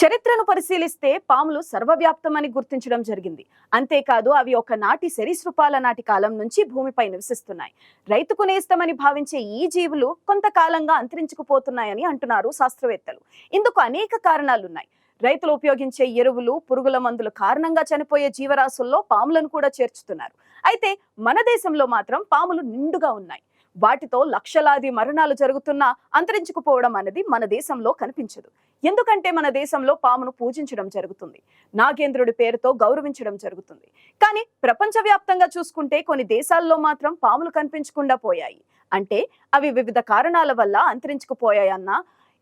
చరిత్రను పరిశీలిస్తే పాములు సర్వవ్యాప్తమని గుర్తించడం జరిగింది. అంతేకాదు అవి ఒకనాటి సరీసృపాల నాటి కాలం నుంచి భూమిపై నివసిస్తున్నాయి. రైతుకు నేస్తమని భావించే ఈ జీవులు కొంతకాలంగా అంతరించుకుపోతున్నాయని అంటున్నారు శాస్త్రవేత్తలు. ఇందుకు అనేక కారణాలున్నాయి. రైతులు ఉపయోగించే ఎరువులు, పురుగుల మందుల కారణంగా చనిపోయే జీవరాశుల్లో పాములను కూడా చేర్చుతున్నారు. అయితే మన దేశంలో మాత్రం పాములు నిండుగా ఉన్నాయి. వాటితో లక్షలాది మరణాలు జరుగుతున్నా అంతరించుకుపోవడం అనేది మన దేశంలో కనిపించదు. ఎందుకంటే మన దేశంలో పామును పూజించడం జరుగుతుంది, నాగేంద్రుడి పేరుతో గౌరవించడం జరుగుతుంది. కానీ ప్రపంచవ్యాప్తంగా చూసుకుంటే కొన్ని దేశాల్లో మాత్రం పాములు కనిపించకుండా పోయాయి. అంటే అవి వివిధ కారణాల వల్ల అంతరించుకుపోయాయన్న.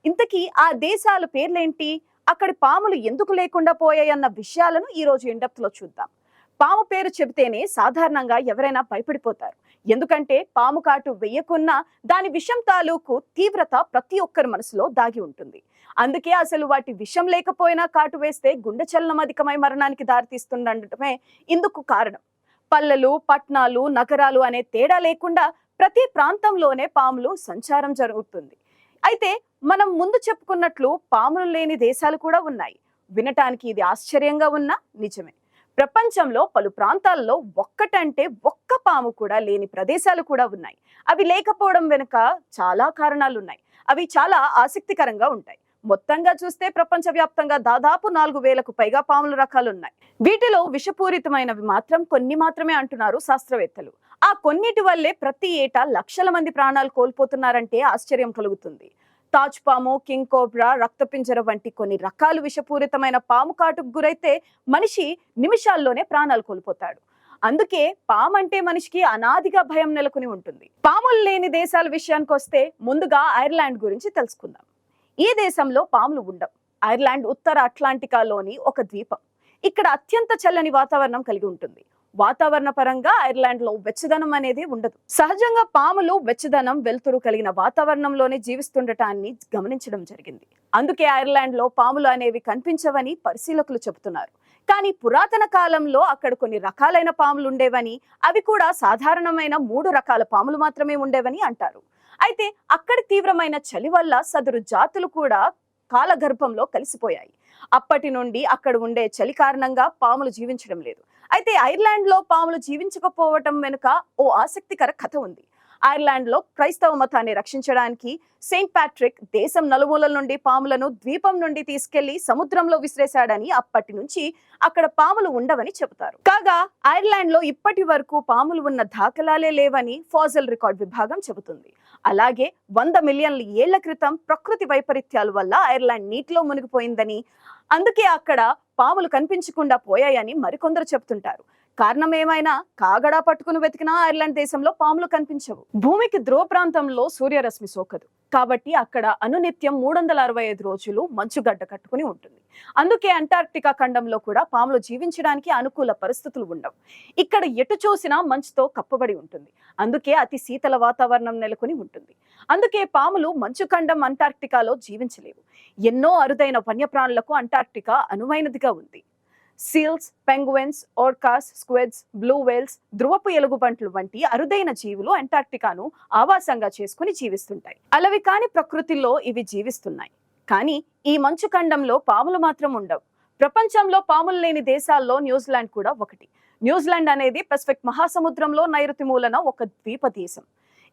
ఇంతకీ ఆ దేశాల పేర్లేంటి, అక్కడి పాములు ఎందుకు లేకుండా పోయాయన్న విషయాలను ఈ రోజు ఇన్డెప్త్ లో చూద్దాం. పాము పేరు చెబితేనే సాధారణంగా ఎవరైనా భయపడిపోతారు. ఎందుకంటే పాము కాటు వేయకున్నా దాని విషం తాలూకు తీవ్రత ప్రతి ఒక్కరి మనసులో దాగి ఉంటుంది. అందుకే అసలు వాటి విషం లేకపోయినా కాటు వేస్తే గుండె చలనం అధికమై మరణానికి దారితీస్తుండటమే ఇందుకు కారణం. పల్లెలు, పట్నాలు, నగరాలు అనే తేడా లేకుండా ప్రతి ప్రాంతంలోనే పాములు సంచారం జరుగుతుంది. అయితే మనం ముందు చెప్పుకున్నట్లు పాములు లేని దేశాలు కూడా ఉన్నాయి. వినటానికి ఇది ఆశ్చర్యంగా ఉన్నా నిజమే. ప్రపంచంలో పలు ప్రాంతాల్లో ఒక్కటంటే ఒక్క పాము కూడా లేని ప్రదేశాలు కూడా ఉన్నాయి. అవి లేకపోవడం వెనుక చాలా కారణాలున్నాయి. అవి చాలా ఆసక్తికరంగా ఉంటాయి. మొత్తంగా చూస్తే ప్రపంచవ్యాప్తంగా దాదాపు 4000కు పైగా పాముల రకాలున్నాయి. వీటిలో విషపూరితమైనవి మాత్రం కొన్ని మాత్రమే అంటున్నారు శాస్త్రవేత్తలు. ఆ కొన్నిటి వల్లే ప్రతి ఏటా లక్షల మంది ప్రాణాలు కోల్పోతున్నారంటే ఆశ్చర్యం కలుగుతుంది. తాజ్ పాము, కింగ్ కోబ్రా, రక్తపింజర వంటి కొన్ని రకాలు విషపూరితమైన పాము కాటుకు గురైతే మనిషి నిమిషాల్లోనే ప్రాణాలు కోల్పోతాడు. అందుకే పాము అంటే మనిషికి అనాదిగా భయం నెలకొని ఉంటుంది. పాములు లేని దేశాల విషయానికి వస్తే ముందుగా ఐర్లాండ్ గురించి తెలుసుకుందాం. ఈ దేశంలో పాములు ఉండవు. ఐర్లాండ్ ఉత్తర అట్లాంటికాలోని ఒక ద్వీపం. ఇక్కడ అత్యంత చల్లని వాతావరణం కలిగి ఉంటుంది. వాతావరణ పరంగా ఐర్లాండ్ లో వెచ్చదనం అనేది ఉండదు. సహజంగా పాములు వెచ్చదనం, వెలుతురు కలిగిన వాతావరణంలోనే జీవిస్తుండటాన్ని గమనించడం జరిగింది. అందుకే ఐర్లాండ్ లో పాములు అనేవి కనిపించవని పరిశీలకులు చెబుతున్నారు. కానీ పురాతన కాలంలో అక్కడ కొన్ని రకాలైన పాములు ఉండేవని, అవి కూడా సాధారణమైన 3 రకాల పాములు మాత్రమే ఉండేవని అంటారు. అయితే అక్కడి తీవ్రమైన చలి వల్ల సదరు జాతులు కూడా కాలగర్భంలో కలిసిపోయాయి. అప్పటి నుండి అక్కడ ఉండే చలి కారణంగా పాములు జీవించడం లేదు. అయితే ఐర్లాండ్ లో పాములు జీవించకపోవటం వెనుక ఓ ఆసక్తికర కథ ఉంది. ఐర్లాండ్ లో క్రైస్తవ మతాన్ని రక్షించడానికి సెయింట్ ప్యాట్రిక్ దేశం నలుమూలల నుండి పాములను ద్వీపం నుండి తీసుకెళ్లి సముద్రంలో విసిరేశాడని, అప్పటి నుంచి అక్కడ పాములు ఉండవని చెబుతారు. కాగా ఐర్లాండ్ లో ఇప్పటి వరకు పాములు ఉన్న దాఖలాలే లేవని ఫాజిల్ రికార్డ్ విభాగం చెబుతుంది. అలాగే 100 మిలియన్ల ఏళ్ల క్రితం ప్రకృతి వైపరీత్యాల వల్ల ఐర్లాండ్ నీటిలో మునిగిపోయిందని, అందుకే అక్కడ పాములు కనిపించకుండా పోయాయని మరికొందరు చెబుతుంటారు. కారణం ఏమైనా కాగడా పట్టుకుని వెతికినా ఐర్లాండ్ దేశంలో పాములు కనిపించవు. భూమికి ధ్రువ ప్రాంతంలో సూర్యరశ్మి సోకదు కాబట్టి అక్కడ అనునిత్యం 365 రోజులు మంచుగడ్డ కట్టుకుని ఉంటుంది. అందుకే అంటార్క్టికా ఖండంలో కూడా పాములు జీవించడానికి అనుకూల పరిస్థితులు ఉండవు. ఇక్కడ ఎటు చూసినా మంచుతో కప్పబడి ఉంటుంది. అందుకే అతి శీతల వాతావరణం నెలకొని ఉంటుంది. అందుకే పాములు మంచు ఖండం అంటార్క్టికాలో జీవించలేవు. ఎన్నో అరుదైన వన్యప్రాణులకు అంటార్క్టికా అనువైనదిగా ఉంది. Seals, penguins, orcas, squids, blue whales, ధ్రువపు ఎలుగుబంట్లు వంటి అరుదైన జీవులు అంటార్క్టికాను ఆవాసంగా చేసుకుని జీవిస్తుంటాయి. అలవి కాని ప్రకృతిలో ఇవి జీవిస్తున్నాయి. కానీ ఈ మంచు ఖండంలో పాములు మాత్రం ఉండవు. ప్రపంచంలో పాములు లేని దేశాల్లో న్యూజిలాండ్ కూడా ఒకటి. న్యూజిలాండ్ అనేది పసిఫిక్ మహాసముద్రంలో నైరుతి మూలన ఒక ద్వీప దేశం.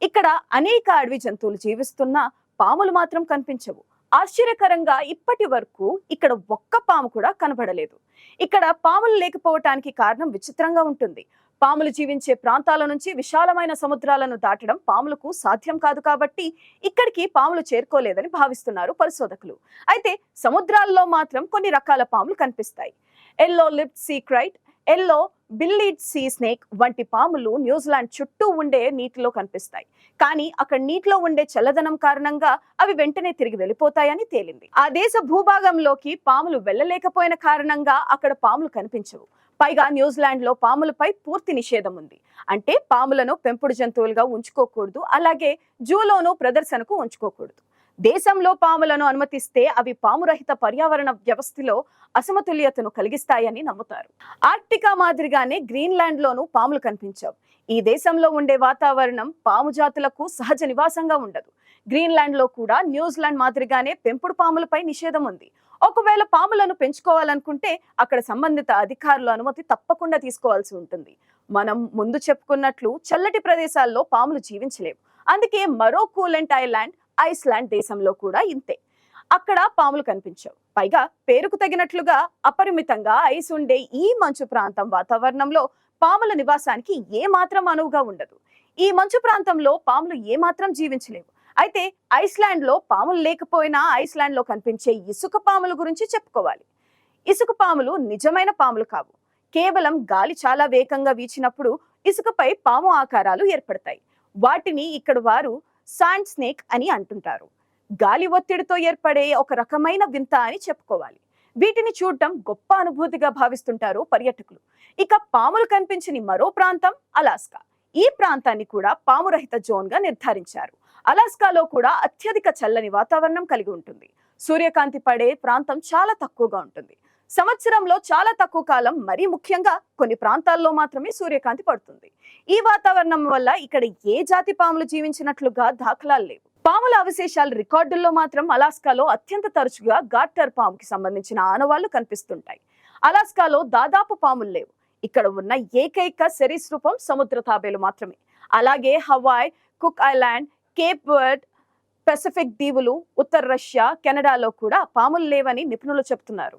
ఇక్కడ అనేక అడవి జంతువులు జీవిస్తున్నా పాములు మాత్రం కనిపించవు. ఆశ్చర్యకరంగా ఇప్పటి వరకు ఇక్కడ ఒక్క పాము కూడా కనబడలేదు. ఇక్కడ పాములు లేకపోవటానికి కారణం విచిత్రంగా ఉంటుంది. పాములు జీవించే ప్రాంతాల నుంచి విశాలమైన సముద్రాలను దాటడం పాములకు సాధ్యం కాదు కాబట్టి ఇక్కడికి పాములు చేరుకోలేదని భావిస్తున్నారు పరిశోధకులు. అయితే సముద్రాల్లో మాత్రం కొన్ని రకాల పాములు కనిపిస్తాయి. Yellow lipped sea krait, yellow bellied sea snake వంటి పాములు న్యూజిలాండ్ చుట్టూ ఉండే నీటిలో కనిపిస్తాయి. కానీ అక్కడ నీటిలో ఉండే చల్లదనం కారణంగా అవి వెంటనే తిరిగి వెళ్ళిపోతాయని తేలింది. ఆ దేశ భూభాగంలోకి పాములు వెళ్ళలేకపోయిన కారణంగా అక్కడ పాములు కనిపించవు. పైగా న్యూజిలాండ్ లో పాములపై పూర్తి నిషేధం ఉంది. అంటే పాములను పెంపుడు జంతువులుగా ఉంచుకోకూడదు, అలాగే జూలోనూ ప్రదర్శనకు ఉంచుకోకూడదు. దేశంలో పాములను అనుమతిస్తే అవి పామురహిత పర్యావరణ వ్యవస్థలో అసమతుల్యతను కలిగిస్తాయని నమ్ముతారు. ఆర్క్టికా మాదిరిగానే గ్రీన్లాండ్ లోనూ పాములు కనిపించవు. ఈ దేశంలో ఉండే వాతావరణం పాము జాతులకు సహజ నివాసంగా ఉండదు. గ్రీన్లాండ్ లో కూడా న్యూజిలాండ్ మాదిరిగానే పెంపుడు పాములపై నిషేధం ఉంది. ఒకవేళ పాములను పెంచుకోవాలనుకుంటే అక్కడ సంబంధిత అధికారుల అనుమతి తప్పకుండా తీసుకోవాల్సి ఉంటుంది. మనం ముందు చెప్పుకున్నట్లు చల్లటి ప్రదేశాల్లో పాములు జీవించలేవు. అందుకే మరో కూలెంట్ ఐలాండ్ ఐస్లాండ్ దేశంలో కూడా ఇంతే. అక్కడ పాములు కనిపించవు. పైగా పేరుకు తగినట్లుగా అపరిమితంగా ఐస్ ఉండే ఈ మంచు ప్రాంతం వాతావరణంలో పాముల నివాసానికి ఏ మాత్రం అనువుగా ఉండదు. ఈ మంచు ప్రాంతంలో పాములు ఏ మాత్రం జీవించలేవు. అయితే ఐస్లాండ్ లో పాములు లేకపోయినా ఐస్లాండ్ లో కనిపించే ఇసుక పాముల గురించి చెప్పుకోవాలి. ఇసుక పాములు నిజమైన పాములు కావు. కేవలం గాలి చాలా వేగంగా వీచినప్పుడు ఇసుకపై పాము ఆకారాలు ఏర్పడతాయి. వాటిని ఇక్కడ వారు శాండ్ స్నేక్ అని అంటుంటారు. గాలి ఒత్తిడితో ఏర్పడే ఒక రకమైన వింత అని చెప్పుకోవాలి. వీటిని చూడటం గొప్ప అనుభూతిగా భావిస్తుంటారు పర్యాటకులు. ఇక పాములు కనిపించని మరో ప్రాంతం అలాస్కా. ఈ ప్రాంతాన్ని కూడా పామురహిత జోన్ గా నిర్ధారించారు. అలాస్కాలో కూడా అత్యధిక చల్లని వాతావరణం కలిగి ఉంటుంది. సూర్యకాంతి పడే ప్రాంతం చాలా తక్కువగా ఉంటుంది. సంవత్సరంలో చాలా తక్కువ కాలం, మరీ ముఖ్యంగా కొన్ని ప్రాంతాల్లో మాత్రమే సూర్యకాంతి పడుతుంది. ఈ వాతావరణం వల్ల ఇక్కడ ఏ జాతి పాములు జీవించినట్లుగా దాఖలాలు లేవు. పాముల అవశేషాలు రికార్డుల్లో మాత్రం అలాస్కాలో అత్యంత తరచుగా గార్టర్ పాముకి సంబంధించిన ఆనవాళ్లు కనిపిస్తుంటాయి. అలాస్కాలో దాదాపు పాములు లేవు. ఇక్కడ ఉన్న ఏకైక సరీసృపం సముద్ర తాబేలు మాత్రమే. అలాగే Hawaii, cook island, Cape word, Pacific దీవులు, ఉత్తర రష్యా, కెనడాలో కూడా పాములు లేవని నిపుణులు చెబుతున్నారు.